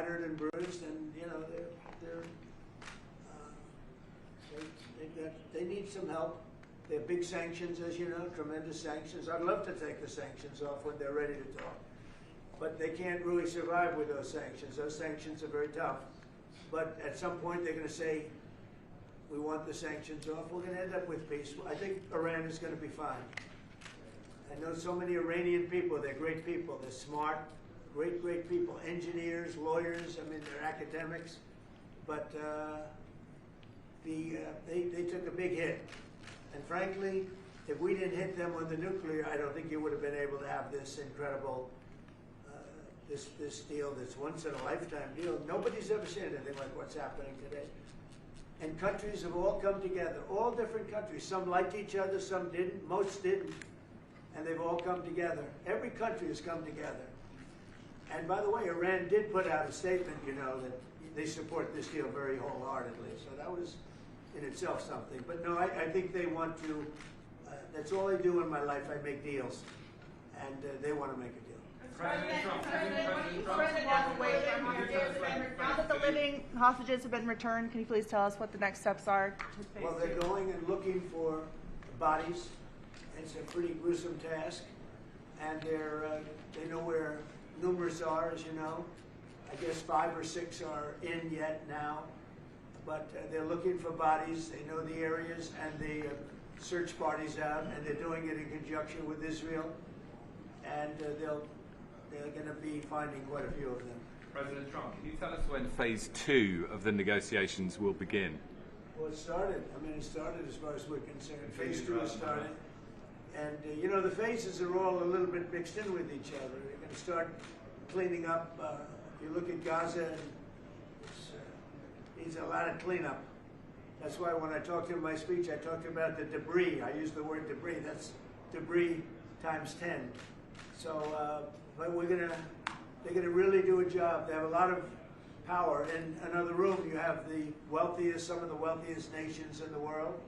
battered and bruised, and you know they need some help. They have big sanctions, as you know, tremendous sanctions. I'd love to take the sanctions off when they're ready to talk, but they can't really survive with those sanctions. Those sanctions are very tough. But at some point, they're going to say, we want the sanctions off. We're going to end up with peace. I think Iran is going to be fine. I know so many Iranian people. They're great people. They're smart, great people. Engineers, lawyers. I mean, they're academics. But they took a big hit. And frankly, if we didn't hit them with the nuclear, I don't think you would have been able to have this incredible, this deal, this once-in-a-lifetime deal. Nobody's ever seen anything like what's happening today. And countries have all come together, all different countries. Some liked each other, some didn't, most didn't. And they've all come together. Every country has come together. And by the way, Iran did put out a statement, you know, that they support this deal very wholeheartedly. So that was in itself something. But no, I think they want to, that's all I do in my life. I make deals. And they want to make a deal. Now that the living hostages have been returned, can you please tell us what the next steps are? Well, they're going and looking for bodies. It's a pretty gruesome task. And they know where numerous are, as you know. I guess 5 or 6 are in yet now. But they're looking for bodies. They know the areas, and the search parties out, and they're doing it in conjunction with Israel. And they're going to be finding quite a few of them. President Trump, can you tell us when phase 2 of the negotiations will begin? Well, it started. I mean, it started as far as we're concerned. Phase 2 has started. And, you know, the phases are all a little bit mixed in with each other. They're going to start cleaning up. If you look at Gaza, it needs a lot of cleanup. That's why when I talked in my speech, I talked about the debris. I used the word debris. That's debris times 10. So, but they're gonna really do a job. They have a lot of power. In another room, you have the wealthiest, some of the wealthiest nations in the world.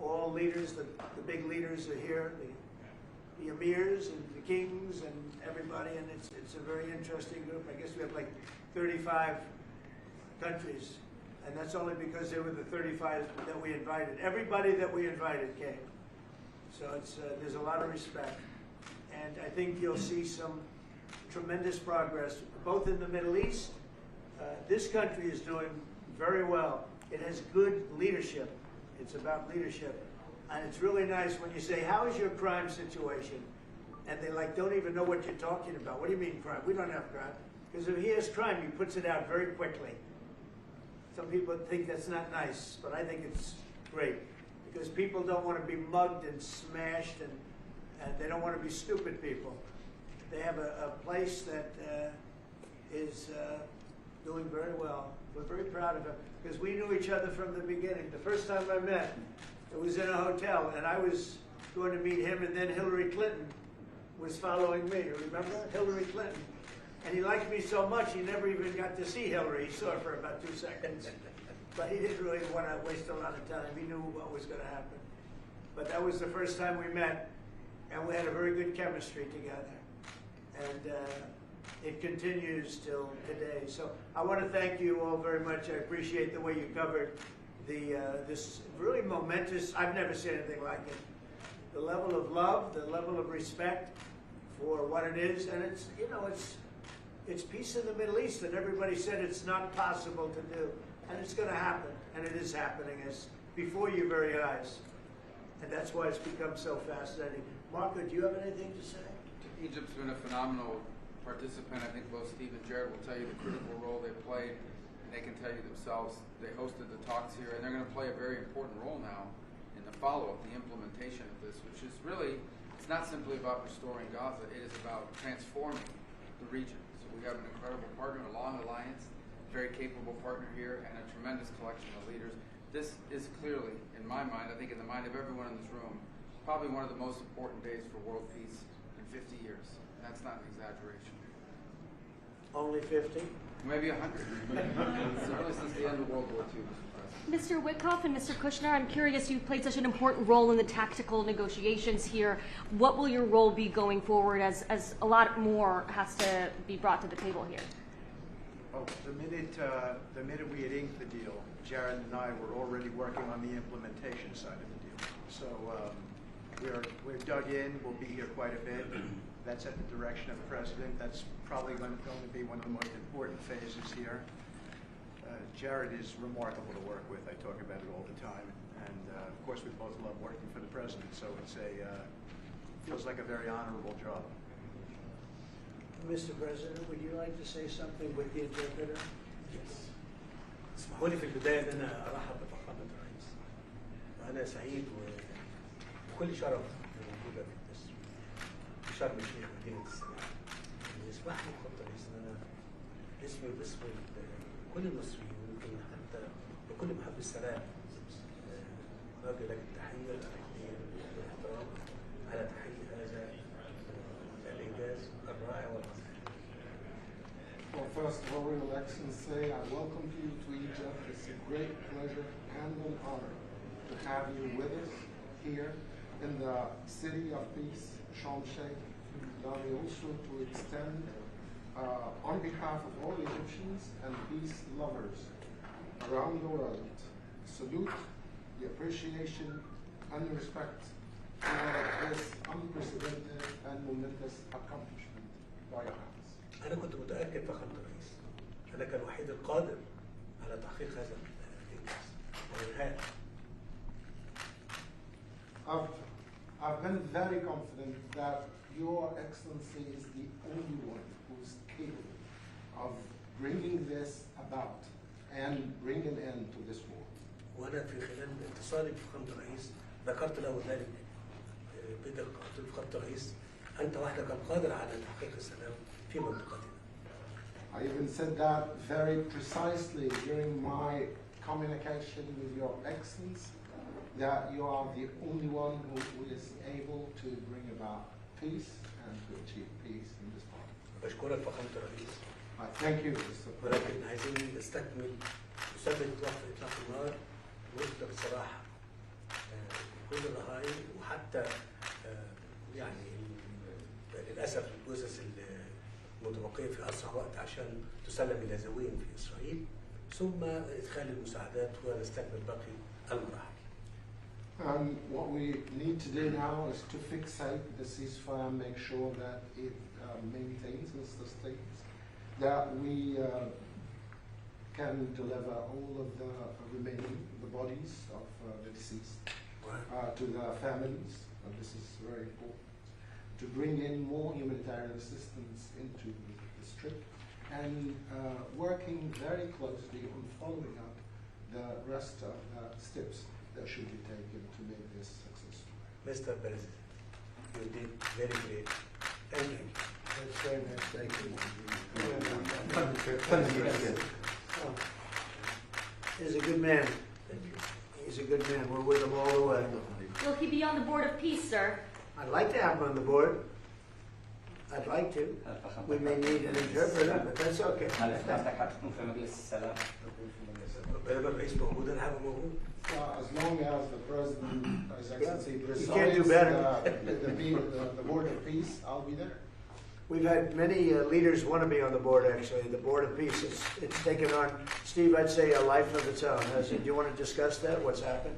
All leaders, the big leaders are here, the emirs and the kings and everybody, and it's a very interesting group. I guess we have like 35 countries, and that's only because they were the 35 that we invited. Everybody that we invited came. So there's a lot of respect. And I think you'll see some tremendous progress, both in the Middle East. This country is doing very well. It has good leadership. It's about leadership. And it's really nice when you say, how is your crime situation? And they don't even know what you're talking about. What do you mean crime? We don't have crime. Because if he has crime, he puts it out very quickly. Some people think that's not nice, but I think it's great. Because people don't want to be mugged and smashed, and they don't want to be stupid people. They have a place that is doing very well. We're very proud of it because we knew each other from the beginning. The first time I met, it was in a hotel, and I was going to meet him, and then Hillary Clinton was following me. Remember Hillary Clinton? And he liked me so much, he never even got to see Hillary. He saw her for about 2 seconds. But he didn't really want to waste a lot of time. He knew what was going to happen. But that was the first time we met, and we had a very good chemistry together. And it continues till today. So I want to thank you all very much. I appreciate the way you covered this really momentous, I've never seen anything like it. The level of love, the level of respect for what it is, and it's, you know, it's peace in the Middle East, and everybody said it's not possible to do. And it's going to happen, and it is happening as before your very eyes. And that's why it's become so fascinating. Marco, do you have anything to say? Egypt's been a phenomenal participant. I think both Steve and Jared will tell you the critical role they played, and they can tell you themselves. They hosted the talks here, and they're going to play a very important role now in the follow-up, the implementation of this, which is really, it's not simply about restoring Gaza, it is about transforming the region. So we have an incredible partner, a long alliance, very capable partner here, and a tremendous collection of leaders. This is clearly, in my mind, I think in the mind of everyone in this room, probably one of the most important days for world peace in 50 years. And that's not an exaggeration. Only 50? Maybe 100. Certainly since the end of World War II, Mr. President. Mr. Witkoff and Mr. Kushner, I'm curious, you played such an important role in the tactical negotiations here. What will your role be going forward as a lot more has to be brought to the table here? Oh, the minute we had inked the deal, Jared and I were already working on the implementation side of the deal. So we're dug in. We'll be here quite a bit. That's at the direction of the president. That's probably going to be one of the most important phases here. Jared is remarkable to work with. I talk about it all the time, and of course we both love working for the president. So it's feels like a very honorable job. Mr. President, would you like to say something with the interpreter? اسمحوا لي في البداية أن أنا أرحب بفخامة الرئيس. وأنا سعيد وكل شرف موجودة في مصر في شرم الشيخ مدينة السلام. يسمح لي فخامة الرئيس أن أنا اسمي وباسم كل المصريين ويمكن حتى بكل محب السلام أوجه لك التحية الأخيرة والاحترام على تحقيق هذا الإنجاز الرائع والعظيم. Well, first of all, Your Excellency, I welcome you to Egypt. It's a great pleasure and an honor to have you with us here in the city of peace, Sharm el-Sheikh. Allow me also to extend, on behalf of all Egyptians and peace lovers around the world, salute, the appreciation, and the respect for this unprecedented and momentous accomplishment by your House. أنا كنت متأكد فخامة الرئيس أنك الوحيد القادر على تحقيق هذا الإنجاز وإنهائه. I've been very confident that Your Excellency is the only one who's capable of bringing this about and bringing an end to this war. وأنا في خلال اتصالي بفخامة الرئيس ذكرت له ذلك بدقة. قلت له فخامة الرئيس أنت وحدك القادر على تحقيق السلام في منطقتنا. I even said that very precisely during my communication with Your Excellency, that you are the only one who is able to bring about peace and to achieve peace in this part. بشكرك فخامة الرئيس. I thank you, Mr. President. ولكن عايزين نستكمل نثبت وقف إطلاق النار ونطلق السراح كل الرهائن وحتى يعني للأسف الجثث المتبقية في أسرع وقت عشان تسلم إلى ذويهم في إسرائيل ثم إدخال المساعدات ونستكمل باقي المراحل. And what we need to do now is to fixate the ceasefire, make sure that it maintains and sustains, that we can deliver all of the remaining, the bodies of the deceased to the families, and this is very important, to bring in more humanitarian assistance into the strip, and working very closely on following up the rest of the steps that should be taken to make this successful. Mr. President, you did very great. Thank you. That's very nice. Thank you. He's a good man. Thank you. He's a good man. We're with him all the way. Will he be on the Board of Peace, sir? I'd like to have him on the board. I'd like to. We may need an interpreter, but that's okay. بينما الرئيس موجود أنا هبقى موجود. As long as the President, His Excellency, You can't do presides better. the Board of Peace, I'll be there. We've had many leaders want to be on the board, actually. The Board of Peace, it's taken on, Steve, I'd say a life of its own. Do you want to discuss that? What's happened?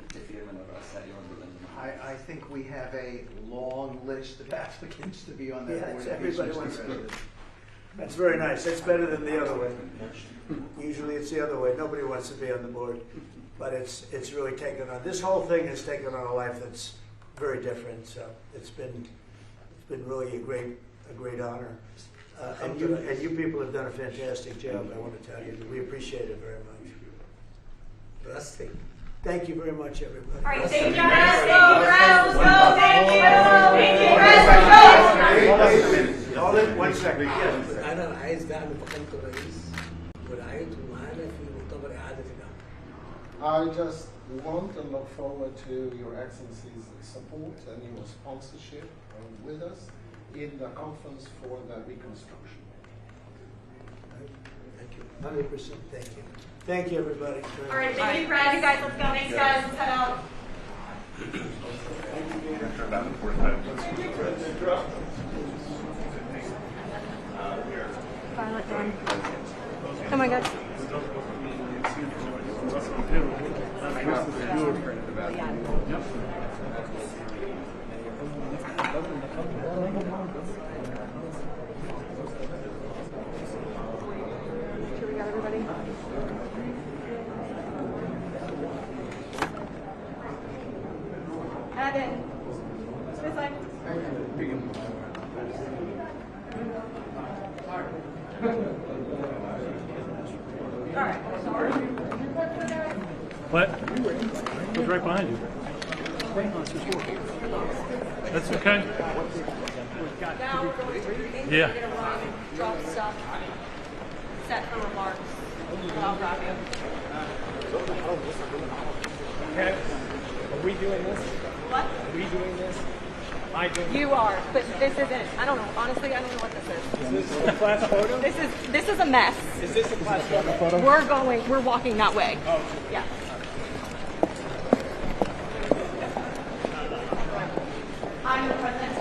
I think we have a long list of applicants to be on that board. Yeah, of peace, everybody Mr. wants to be. President. That's very nice. That's better than the other way. Usually it's the other way. Nobody wants to be on the board. But it's really taken on, this whole thing has taken on a life that's very different. So it's been really a great honor. And you people have done a fantastic job, I want to tell you. We appreciate it very much. Rusty. Thank you very much, everybody. All right, thank you, guys. Go, Browns, go, thank you. Thank you, guys. Hold it 1 second. Yes. أنا عايز دعم فخامة الرئيس ورعايته معانا في مؤتمر إعادة العمل. I just want and look forward to Your Excellency's support and your sponsorship with us in the conference for the reconstruction. Thank you. 100%. Thank you. Thank you, everybody. All right, thank you, Brad. You guys, let's go. Thanks, guys. Let's head out. Violet done. Come on, guys. Sure we got everybody? Evan. This side. All right. What? Goes right behind you. That's okay. Now we're going to Yeah. We're gonna run, drop stuff, set for remarks. I'll grab you. Okay. Are we doing this? What? Are we doing this? Am I doing You are, but this isn't. I don't know. Honestly, I don't know what this is. this? Is this a class photo? This is a mess. Is this a class photo? We're walking that way. Oh. Yeah. I'm the president